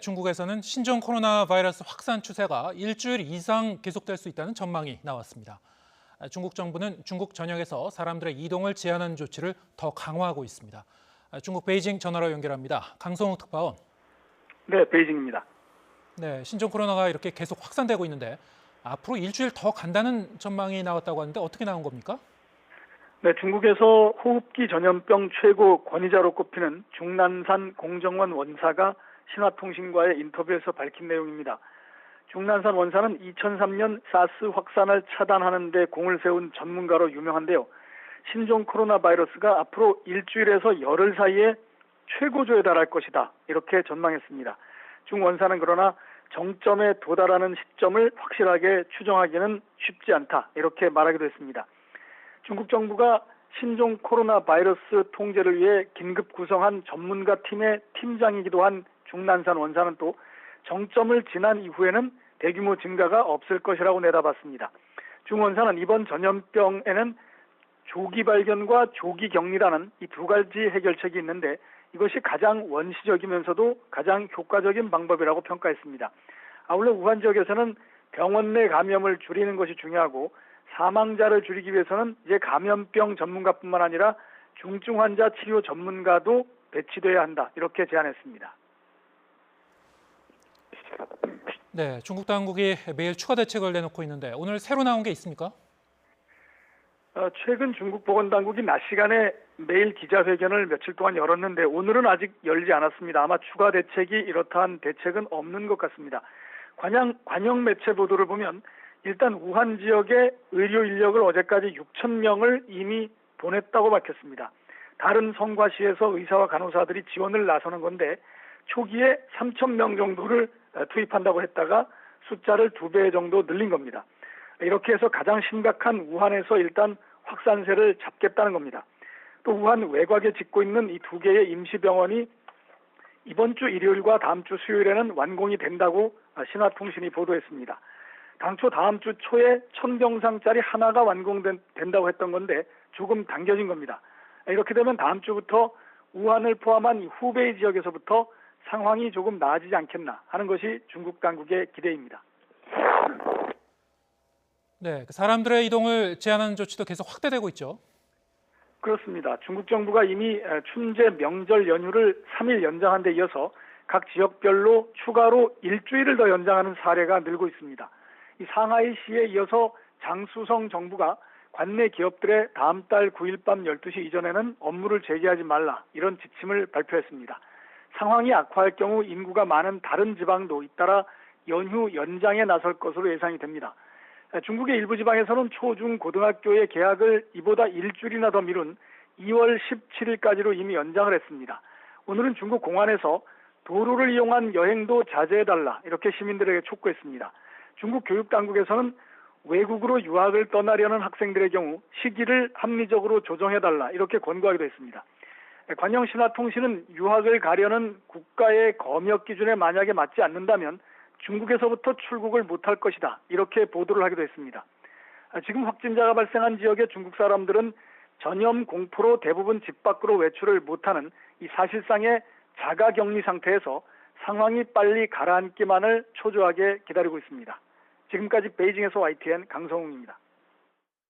중국에서는 신종 코로나 바이러스 확산 추세가 일주일 이상 계속될 수 있다는 전망이 나왔습니다. 중국 정부는 중국 전역에서 사람들의 이동을 제한하는 조치를 더 강화하고 있습니다. 중국 베이징 전화로 연결합니다. 강성욱 특파원. 네, 베이징입니다. 네, 신종 코로나가 이렇게 계속 확산되고 있는데 앞으로 일주일 더 간다는 전망이 나왔다고 하는데 어떻게 나온 겁니까? 네, 중국에서 호흡기 전염병 최고 권위자로 꼽히는 중난산 공정원 원사가 신화통신과의 인터뷰에서 밝힌 내용입니다. 중난산 원사는 2003년 사스 확산을 차단하는 데 공을 세운 전문가로 유명한데요. 신종 코로나 바이러스가 앞으로 일주일에서 열흘 사이에 최고조에 달할 것이다, 이렇게 전망했습니다. 중 원사는 그러나 정점에 도달하는 시점을 확실하게 추정하기는 쉽지 않다, 이렇게 말하기도 했습니다. 중국 정부가 신종 코로나 바이러스 통제를 위해 긴급 구성한 전문가 팀의 팀장이기도 한 중난산 원사는 또 정점을 지난 이후에는 대규모 증가가 없을 것이라고 내다봤습니다. 중 원사는 이번 전염병에는 조기 발견과 조기 격리라는 이 두 가지 해결책이 있는데 이것이 가장 원시적이면서도 가장 효과적인 방법이라고 평가했습니다. 아울러 우한 지역에서는 병원 내 감염을 줄이는 것이 중요하고 사망자를 줄이기 위해서는 이제 감염병 전문가뿐만 아니라 중증 환자 치료 전문가도 배치돼야 한다, 이렇게 제안했습니다. 네, 중국 당국이 매일 추가 대책을 내놓고 있는데 오늘 새로 나온 게 있습니까? 최근 중국 보건당국이 낮 시간에 매일 기자회견을 며칠 동안 열었는데 오늘은 아직 열지 않았습니다. 아마 추가 대책이 이렇다한 대책은 없는 것 같습니다. 관영 매체 보도를 보면 일단 우한 지역의 의료 인력을 어제까지 6,000명을 이미 보냈다고 밝혔습니다. 다른 성과시에서 의사와 간호사들이 지원을 나서는 건데 초기에 3,000명 정도를 투입한다고 했다가 숫자를 2배 정도 늘린 겁니다. 이렇게 해서 가장 심각한 우한에서 일단 확산세를 잡겠다는 겁니다. 또 우한 외곽에 짓고 있는 이 2개의 임시병원이 이번 주 일요일과 다음 주 수요일에는 완공이 된다고 신화통신이 보도했습니다. 당초 다음 주 초에 1,000병상짜리 하나가 완공된다고 했던 건데 조금 당겨진 겁니다. 이렇게 되면 다음 주부터 우한을 포함한 후베이 지역에서부터 상황이 조금 나아지지 않겠나 하는 것이 중국 당국의 기대입니다. 네, 사람들의 이동을 제한하는 조치도 계속 확대되고 있죠. 그렇습니다. 중국 정부가 이미 춘제 명절 연휴를 3일 연장한 데 이어서 각 지역별로 추가로 일주일을 더 연장하는 사례가 늘고 있습니다. 이 상하이시에 이어서 장수성 정부가 관내 기업들의 다음 달 9일 밤 12시 이전에는 업무를 재개하지 말라, 이런 지침을 발표했습니다. 상황이 악화할 경우 인구가 많은 다른 지방도 잇따라 연휴 연장에 나설 것으로 예상이 됩니다. 중국의 일부 지방에서는 초중 고등학교의 개학을 이보다 일주일이나 더 미룬 2월 17일까지로 이미 연장을 했습니다. 오늘은 중국 공안에서 도로를 이용한 여행도 자제해달라, 이렇게 시민들에게 촉구했습니다. 중국 교육당국에서는 외국으로 유학을 떠나려는 학생들의 경우 시기를 합리적으로 조정해달라, 이렇게 권고하기도 했습니다. 관영신화통신은 유학을 가려는 국가의 검역 기준에 만약에 맞지 않는다면 중국에서부터 출국을 못할 것이다, 이렇게 보도를 하기도 했습니다. 지금 확진자가 발생한 지역의 중국 사람들은 전염 공포로 대부분 집 밖으로 외출을 못하는 이 사실상의 자가격리 상태에서 상황이 빨리 가라앉기만을 초조하게 기다리고 있습니다. 지금까지 베이징에서 YTN 강성웅입니다.